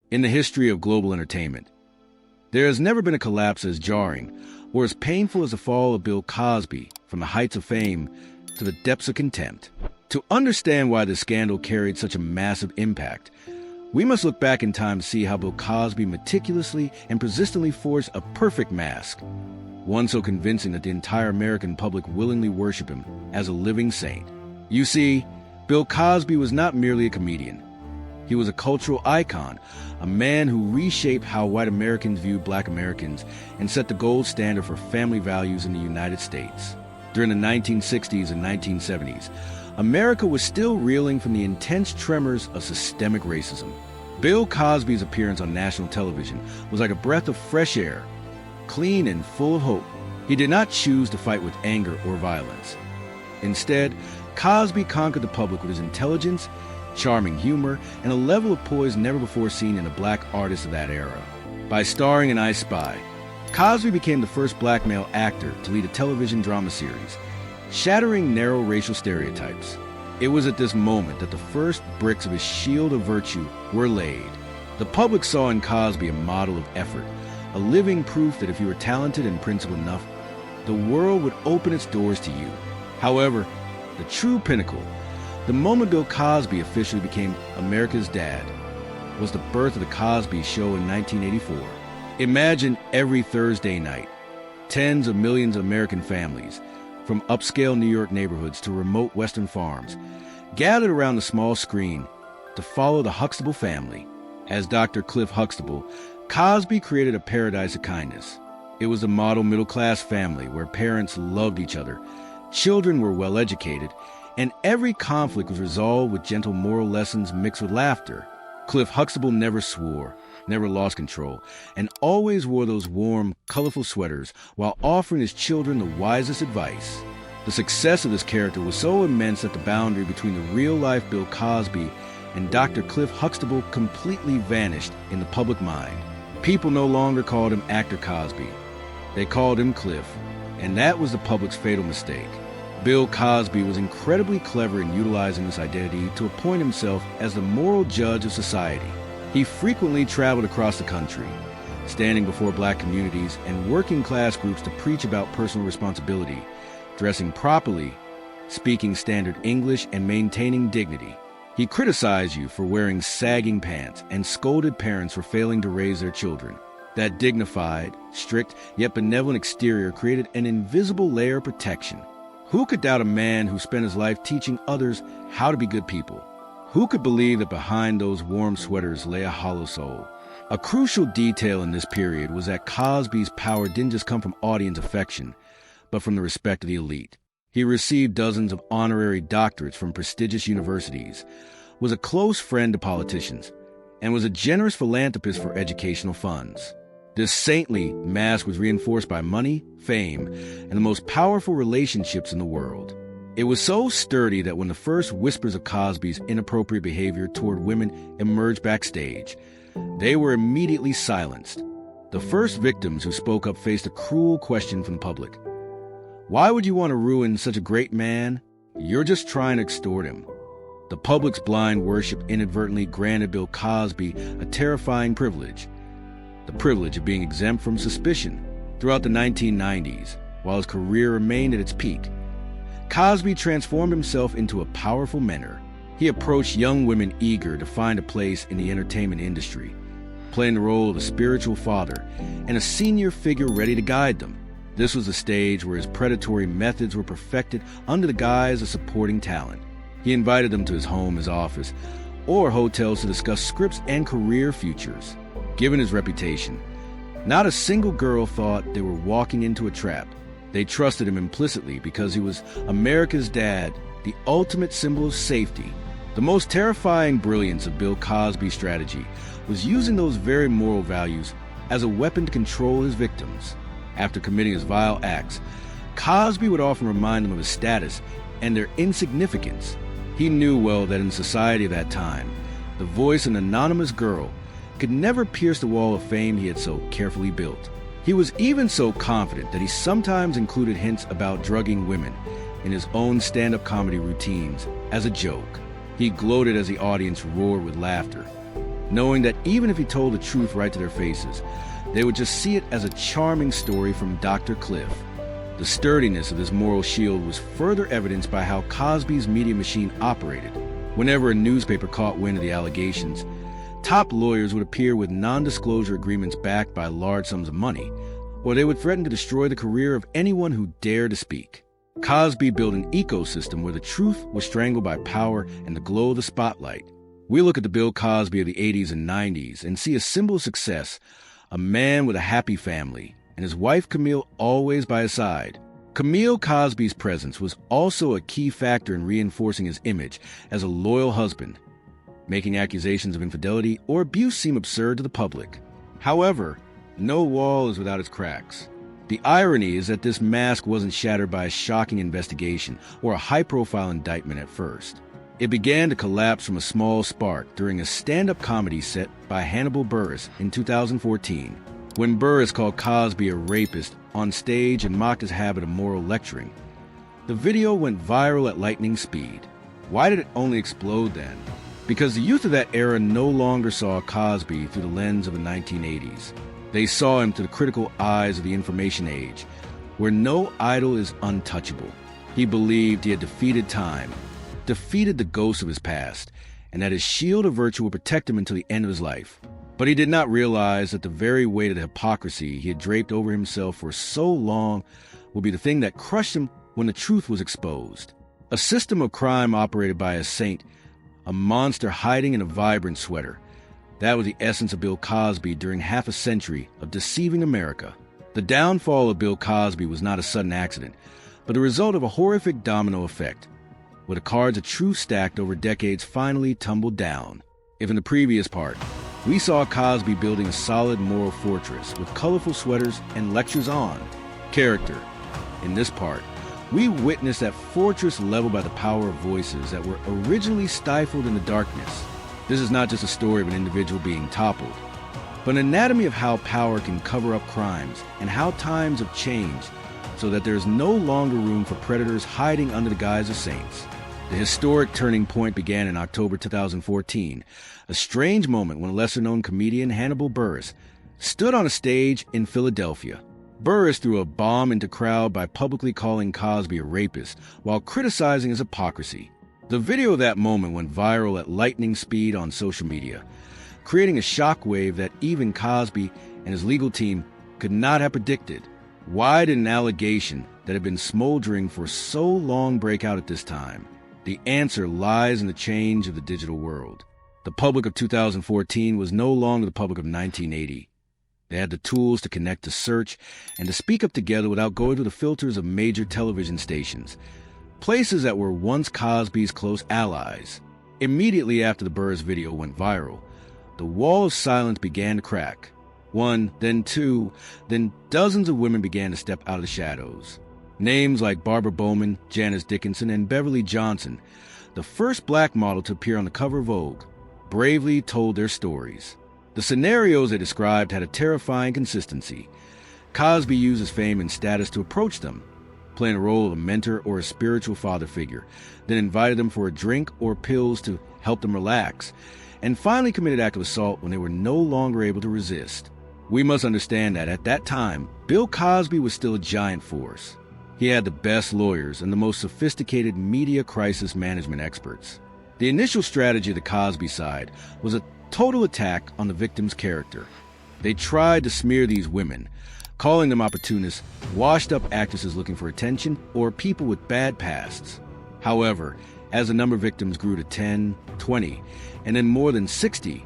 In the history of global entertainment, there has never been a collapse as jarring or as painful as the fall of Bill Cosby from the heights of fame to the depths of contempt. To understand why this scandal carried such a massive impact, we must look back in time to see how Bill Cosby meticulously and persistently forged a perfect mask, one so convincing that the entire American public willingly worship him as a living saint. You see, Bill Cosby was not merely a comedian. He was a cultural icon, a man who reshaped how white Americans viewed black Americans and set the gold standard for family values in the United States. During the 1960s and 1970s, America was still reeling from the intense tremors of systemic racism. Bill Cosby's appearance on national television was like a breath of fresh air, clean and full of hope. He did not choose to fight with anger or violence. Instead, Cosby conquered the public with his intelligence, charming humor, and a level of poise never before seen in a black artist of that era. By starring in I Spy, Cosby became the first black male actor to lead a television drama series, shattering narrow racial stereotypes. It was at this moment that the first bricks of his shield of virtue were laid. The public saw in Cosby a model of effort, a living proof that if you were talented and principled enough, the world would open its doors to you. However, the true pinnacle, the moment Bill Cosby officially became America's dad, was the birth of The Cosby Show in 1984. Imagine every Thursday night, tens of millions of American families, from upscale New York neighborhoods to remote Western farms, gathered around the small screen to follow the Huxtable family. As Dr. Cliff Huxtable, Cosby created a paradise of kindness. It was a model middle-class family where parents loved each other, children were well-educated, and every conflict was resolved with gentle moral lessons mixed with laughter. Cliff Huxtable never swore, never lost control, and always wore those warm, colorful sweaters while offering his children the wisest advice. The success of this character was so immense that the boundary between the real-life Bill Cosby and Dr. Cliff Huxtable completely vanished in the public mind. People no longer called him Actor Cosby. They called him Cliff, and that was the public's fatal mistake. Bill Cosby was incredibly clever in utilizing this identity to appoint himself as the moral judge of society. He frequently traveled across the country, standing before black communities and working-class groups to preach about personal responsibility, dressing properly, speaking standard English, and maintaining dignity. He criticized you for wearing sagging pants and scolded parents for failing to raise their children. That dignified, strict, yet benevolent exterior created an invisible layer of protection. Who could doubt a man who spent his life teaching others how to be good people? Who could believe that behind those warm sweaters lay a hollow soul? A crucial detail in this period was that Cosby's power didn't just come from audience affection, but from the respect of the elite. He received dozens of honorary doctorates from prestigious universities, was a close friend to politicians, and was a generous philanthropist for educational funds. This saintly mask was reinforced by money, fame, and the most powerful relationships in the world. It was so sturdy that when the first whispers of Cosby's inappropriate behavior toward women emerged backstage, they were immediately silenced. The first victims who spoke up faced a cruel question from the public. Why would you want to ruin such a great man? You're just trying to extort him. The public's blind worship inadvertently granted Bill Cosby a terrifying privilege, the privilege of being exempt from suspicion. Throughout the 1990s, while his career remained at its peak, Cosby transformed himself into a powerful mentor. He approached young women eager to find a place in the entertainment industry, playing the role of a spiritual father and a senior figure ready to guide them. This was the stage where his predatory methods were perfected under the guise of supporting talent. He invited them to his home, his office, or hotels to discuss scripts and career futures. Given his reputation, not a single girl thought they were walking into a trap. They trusted him implicitly because he was America's dad, the ultimate symbol of safety. The most terrifying brilliance of Bill Cosby's strategy was using those very moral values as a weapon to control his victims. After committing his vile acts, Cosby would often remind them of his status and their insignificance. He knew well that in society of that time, the voice of an anonymous girl could never pierce the wall of fame he had so carefully built. He was even so confident that he sometimes included hints about drugging women in his own stand-up comedy routines as a joke. He gloated as the audience roared with laughter. knowing that even if he told the truth right to their faces, they would just see it as a charming story from Dr. Cliff. The sturdiness of this moral shield was further evidenced by how Cosby's media machine operated. Whenever a newspaper caught wind of the allegations, top lawyers would appear with non-disclosure agreements backed by large sums of money, or they would threaten to destroy the career of anyone who dared to speak. Cosby built an ecosystem where the truth was strangled by power and the glow of the spotlight. We look at the Bill Cosby of the 80s and 90s and see a symbol of success, a man with a happy family, and his wife Camille always by his side. Camille Cosby's presence was also a key factor in reinforcing his image as a loyal husband, making accusations of infidelity or abuse seem absurd to the public. However, no wall is without its cracks. The irony is that this mask wasn't shattered by a shocking investigation or a high-profile indictment at first. It began to collapse from a small spark during a stand-up comedy set by Hannibal Buress in 2014. When Buress called Cosby a rapist on stage and mocked his habit of moral lecturing, the video went viral at lightning speed. Why did it only explode then? Because the youth of that era no longer saw Cosby through the lens of the 1980s. They saw him through the critical eyes of the information age, where no idol is untouchable. He believed he had defeated time, defeated the ghosts of his past, and that his shield of virtue would protect him until the end of his life. But he did not realize that the very weight of the hypocrisy he had draped over himself for so long would be the thing that crushed him when the truth was exposed. A system of crime operated by a saint, a monster hiding in a vibrant sweater. That was the essence of Bill Cosby during half a century of deceiving America. The downfall of Bill Cosby was not a sudden accident, but the result of a horrific domino effect, where the cards of truth stacked over decades finally tumbled down. If in the previous part, we saw Cosby building a solid moral fortress with colorful sweaters and lectures on character, in this part, we witnessed that fortress leveled by the power of voices that were originally stifled in the darkness. This is not just a story of an individual being toppled, but an anatomy of how power can cover up crimes and how times have changed so that there is no longer room for predators hiding under the guise of saints. The historic turning point began in October 2014, a strange moment when lesser-known comedian Hannibal Buress stood on a stage in Philadelphia. Buress threw a bomb into crowd by publicly calling Cosby a rapist while criticizing his hypocrisy. The video of that moment went viral at lightning speed on social media, creating a shockwave that even Cosby and his legal team could not have predicted. Why did an allegation that had been smoldering for so long break out at this time? The answer lies in the change of the digital world. The public of 2014 was no longer the public of 1980. They had the tools to connect, to search, and to speak up together without going through the filters of major television stations, places that were once Cosby's close allies. Immediately after the Buress video went viral, the wall of silence began to crack. One, then two, then dozens of women began to step out of the shadows. Names like Barbara Bowman, Janice Dickinson, and Beverly Johnson, the first black model to appear on the cover of Vogue, bravely told their stories. The scenarios they described had a terrifying consistency. Cosby used his fame and status to approach them, playing a role of a mentor or a spiritual father figure, then invited them for a drink or pills to help them relax, and finally committed acts of assault when they were no longer able to resist. We must understand that at that time, Bill Cosby was still a giant force. He had the best lawyers and the most sophisticated media crisis management experts. The initial strategy of the Cosby side was a total attack on the victim's character. They tried to smear these women, calling them opportunists, washed-up actresses looking for attention, or people with bad pasts. However, as the number of victims grew to 10, 20, and then more than 60,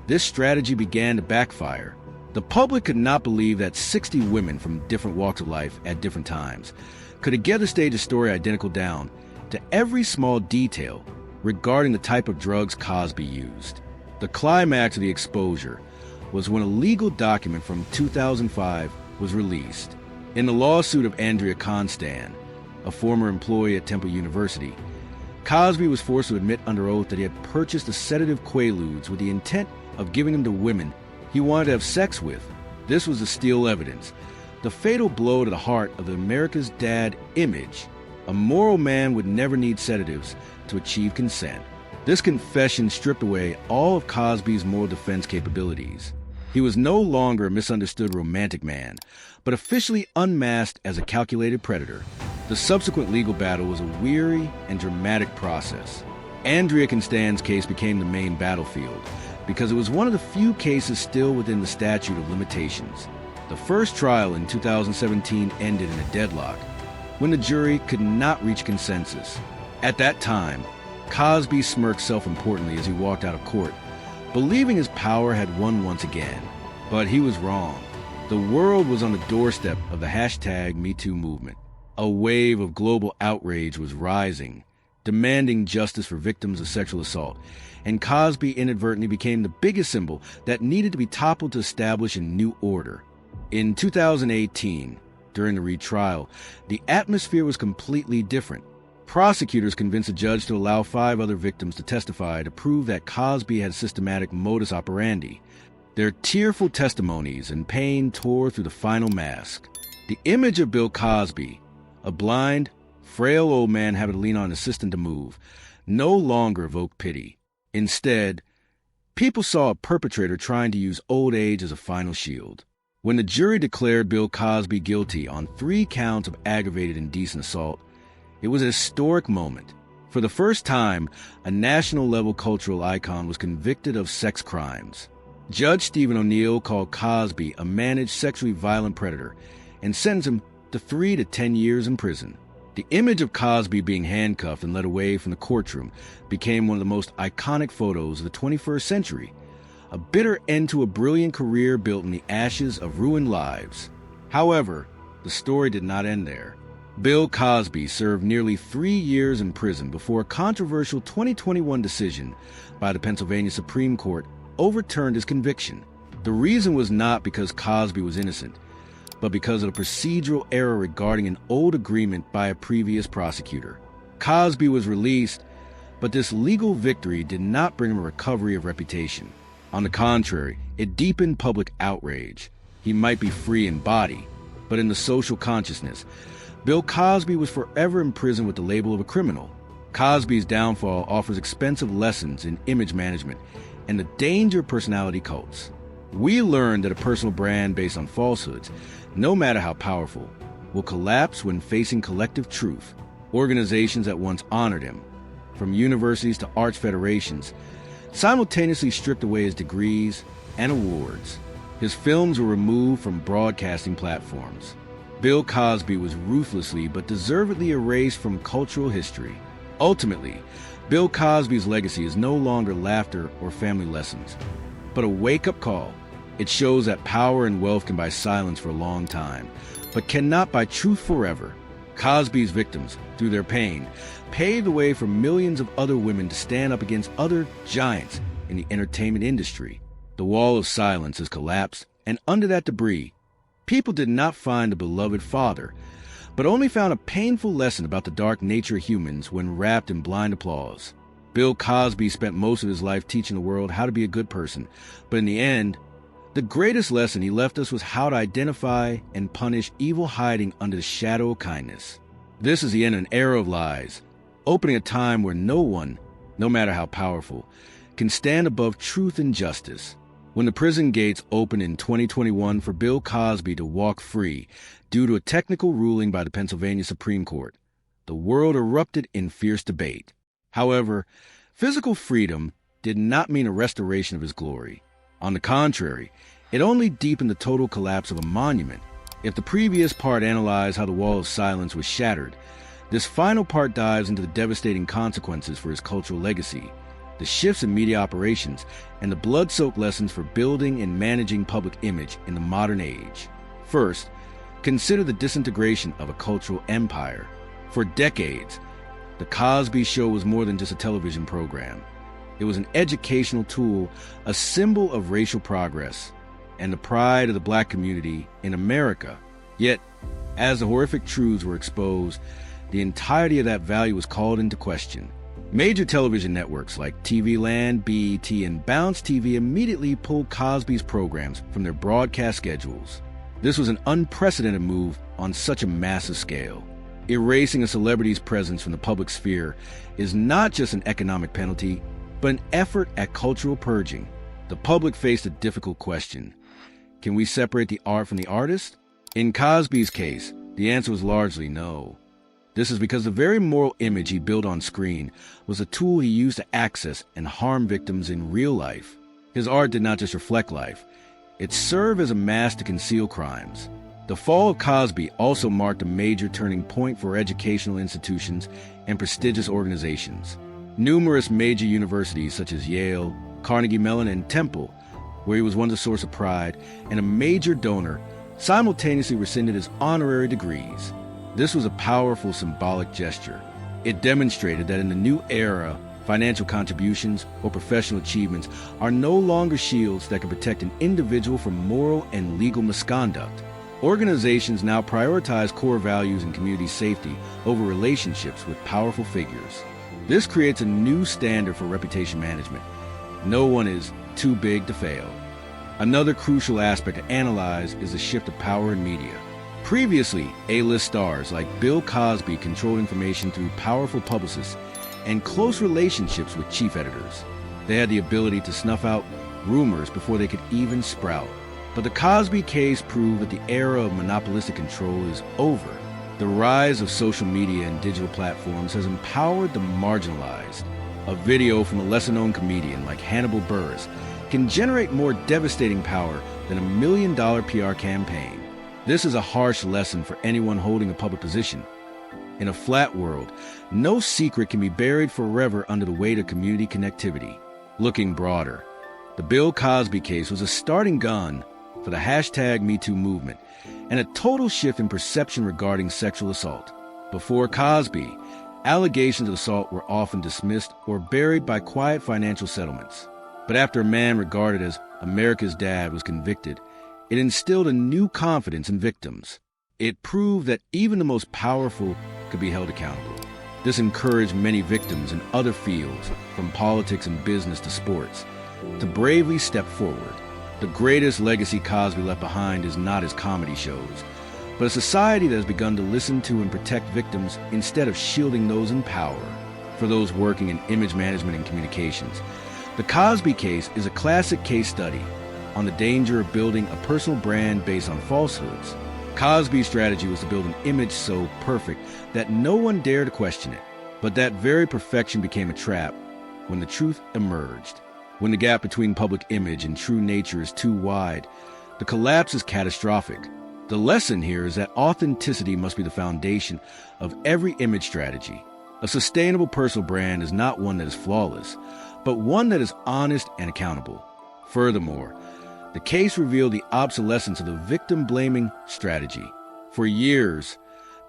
this strategy began to backfire. The public could not believe that 60 women from different walks of life at different times could together stage a story identical down to every small detail regarding the type of drugs Cosby used. The climax of the exposure was when a legal document from 2005 was released. In the lawsuit of Andrea Constan, a former employee at Temple University, Cosby was forced to admit under oath that he had purchased the sedative Quaaludes with the intent of giving them to women he wanted to have sex with. This was the steel evidence, the fatal blow to the heart of the America's Dad image. A moral man would never need sedatives to achieve consent. This confession stripped away all of Cosby's moral defense capabilities. He was no longer a misunderstood romantic man, but officially unmasked as a calculated predator. The subsequent legal battle was a weary and dramatic process. Andrea Constan's case became the main battlefield because it was one of the few cases still within the statute of limitations. The first trial in 2017 ended in a deadlock when the jury could not reach consensus. At that time, Cosby smirked self-importantly as he walked out of court, believing his power had won once again. But he was wrong. The world was on the doorstep of the #MeToo movement. A wave of global outrage was rising, demanding justice for victims of sexual assault, and Cosby inadvertently became the biggest symbol that needed to be toppled to establish a new order. In 2018, during the retrial, the atmosphere was completely different. Prosecutors convinced a judge to allow 5 other victims to testify to prove that Cosby had systematic modus operandi. Their tearful testimonies and pain tore through the final mask. The image of Bill Cosby, a blind, frail old man having to lean on an assistant to move, no longer evoked pity. Instead, people saw a perpetrator trying to use old age as a final shield. When the jury declared Bill Cosby guilty on 3 counts of aggravated indecent assault, it was a historic moment. For the first time, a national-level cultural icon was convicted of sex crimes. Judge Stephen O'Neill called Cosby a managed sexually violent predator and sentenced him to 3 to 10 years in prison. The image of Cosby being handcuffed and led away from the courtroom became one of the most iconic photos of the 21st century, a bitter end to a brilliant career built in the ashes of ruined lives. However, the story did not end there. Bill Cosby served nearly 3 years in prison before a controversial 2021 decision by the Pennsylvania Supreme Court overturned his conviction. The reason was not because Cosby was innocent, but because of a procedural error regarding an old agreement by a previous prosecutor. Cosby was released, but this legal victory did not bring him a recovery of reputation. On the contrary, it deepened public outrage. He might be free in body, but in the social consciousness, Bill Cosby was forever imprisoned with the label of a criminal. Cosby's downfall offers expensive lessons in image management and the danger of personality cults. We learned that a personal brand based on falsehoods, no matter how powerful, will collapse when facing collective truth. Organizations that once honored him, from universities to arts federations, simultaneously stripped away his degrees and awards. His films were removed from broadcasting platforms. Bill Cosby was ruthlessly but deservedly erased from cultural history. Ultimately, Bill Cosby's legacy is no longer laughter or family lessons, but a wake-up call. It shows that power and wealth can buy silence for a long time, but cannot buy truth forever. Cosby's victims, through their pain, paved the way for millions of other women to stand up against other giants in the entertainment industry. The wall of silence has collapsed, and under that debris, people did not find a beloved father, but only found a painful lesson about the dark nature of humans when wrapped in blind applause. Bill Cosby spent most of his life teaching the world how to be a good person, but in the end, the greatest lesson he left us was how to identify and punish evil hiding under the shadow of kindness. This is the end of an era of lies, opening a time where no one, no matter how powerful, can stand above truth and justice. When the prison gates opened in 2021 for Bill Cosby to walk free due to a technical ruling by the Pennsylvania Supreme Court, the world erupted in fierce debate. However, physical freedom did not mean a restoration of his glory. On the contrary, it only deepened the total collapse of a monument. If the previous part analyzed how the wall of silence was shattered, this final part dives into the devastating consequences for his cultural legacy, the shifts in media operations, and the blood-soaked lessons for building and managing public image in the modern age. First, consider the disintegration of a cultural empire. For decades, The Cosby Show was more than just a television program. It was an educational tool, a symbol of racial progress, and the pride of the black community in America. Yet, as the horrific truths were exposed, the entirety of that value was called into question. Major television networks like TV Land, BET, and Bounce TV immediately pulled Cosby's programs from their broadcast schedules. This was an unprecedented move on such a massive scale. Erasing a celebrity's presence from the public sphere is not just an economic penalty, but an effort at cultural purging. The public faced a difficult question. Can we separate the art from the artist? In Cosby's case, the answer was largely no. This is because the very moral image he built on screen was a tool he used to access and harm victims in real life. His art did not just reflect life, it served as a mask to conceal crimes. The fall of Cosby also marked a major turning point for educational institutions and prestigious organizations. Numerous major universities such as Yale, Carnegie Mellon, and Temple, where he was once a source of pride and a major donor, simultaneously rescinded his honorary degrees. This was a powerful symbolic gesture. It demonstrated that in the new era, financial contributions or professional achievements are no longer shields that can protect an individual from moral and legal misconduct. Organizations now prioritize core values and community safety over relationships with powerful figures. This creates a new standard for reputation management. No one is too big to fail. Another crucial aspect to analyze is the shift of power in media. Previously, A-list stars like Bill Cosby controlled information through powerful publicists and close relationships with chief editors. They had the ability to snuff out rumors before they could even sprout. But the Cosby case proved that the era of monopolistic control is over. The rise of social media and digital platforms has empowered the marginalized. A video from a lesser-known comedian like Hannibal Buress can generate more devastating power than $1 million PR campaign. This is a harsh lesson for anyone holding a public position. In a flat world, no secret can be buried forever under the weight of community connectivity. Looking broader, the Bill Cosby case was a starting gun for the #MeToo movement and a total shift in perception regarding sexual assault. Before Cosby, allegations of assault were often dismissed or buried by quiet financial settlements. But after a man regarded as America's dad was convicted, it instilled a new confidence in victims. It proved that even the most powerful could be held accountable. This encouraged many victims in other fields, from politics and business to sports, to bravely step forward. The greatest legacy Cosby left behind is not his comedy shows, but a society that has begun to listen to and protect victims instead of shielding those in power. For those working in image management and communications, the Cosby case is a classic case study on the danger of building a personal brand based on falsehoods. Cosby's strategy was to build an image so perfect that no one dared to question it. But that very perfection became a trap when the truth emerged. When the gap between public image and true nature is too wide, the collapse is catastrophic. The lesson here is that authenticity must be the foundation of every image strategy. A sustainable personal brand is not one that is flawless, but one that is honest and accountable. Furthermore, the case revealed the obsolescence of the victim-blaming strategy. For years,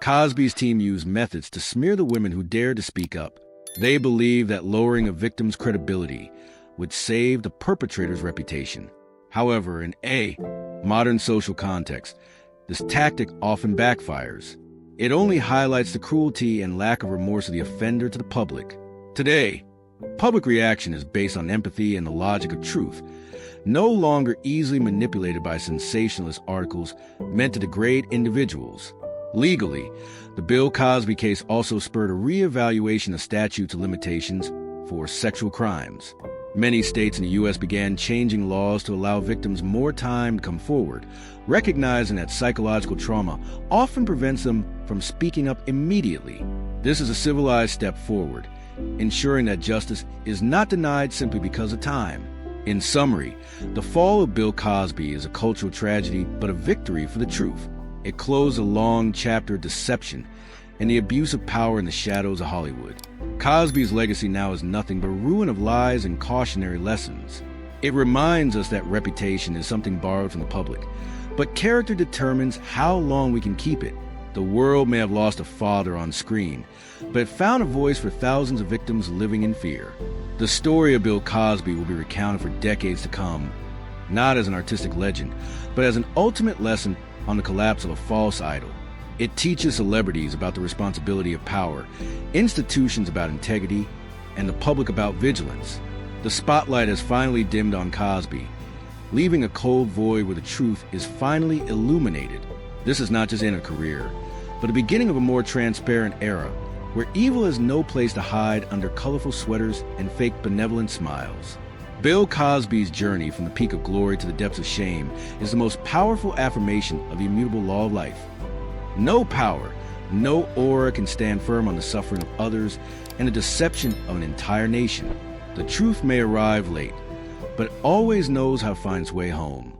Cosby's team used methods to smear the women who dared to speak up. They believed that lowering a victim's credibility would save the perpetrator's reputation. However, in a modern social context, this tactic often backfires. It only highlights the cruelty and lack of remorse of the offender to the public. Today, public reaction is based on empathy and the logic of truth, no longer easily manipulated by sensationalist articles meant to degrade individuals. Legally, the Bill Cosby case also spurred a reevaluation of statutes of limitations for sexual crimes. Many states in the U.S. began changing laws to allow victims more time to come forward, recognizing that psychological trauma often prevents them from speaking up immediately. This is a civilized step forward, ensuring that justice is not denied simply because of time. In summary, the fall of Bill Cosby is a cultural tragedy, but a victory for the truth. It closed a long chapter of deception and the abuse of power in the shadows of Hollywood. Cosby's legacy now is nothing but a ruin of lies and cautionary lessons. It reminds us that reputation is something borrowed from the public, but character determines how long we can keep it. The world may have lost a father on screen, but it found a voice for thousands of victims living in fear. The story of Bill Cosby will be recounted for decades to come, not as an artistic legend, but as an ultimate lesson on the collapse of a false idol. It teaches celebrities about the responsibility of power, institutions about integrity, and the public about vigilance. The spotlight has finally dimmed on Cosby, leaving a cold void where the truth is finally illuminated. This is not just in a career, but the beginning of a more transparent era, where evil has no place to hide under colorful sweaters and fake benevolent smiles. Bill Cosby's journey from the peak of glory to the depths of shame is the most powerful affirmation of the immutable law of life. No power, no aura can stand firm on the suffering of others and the deception of an entire nation. The truth may arrive late, but always knows how to find its way home.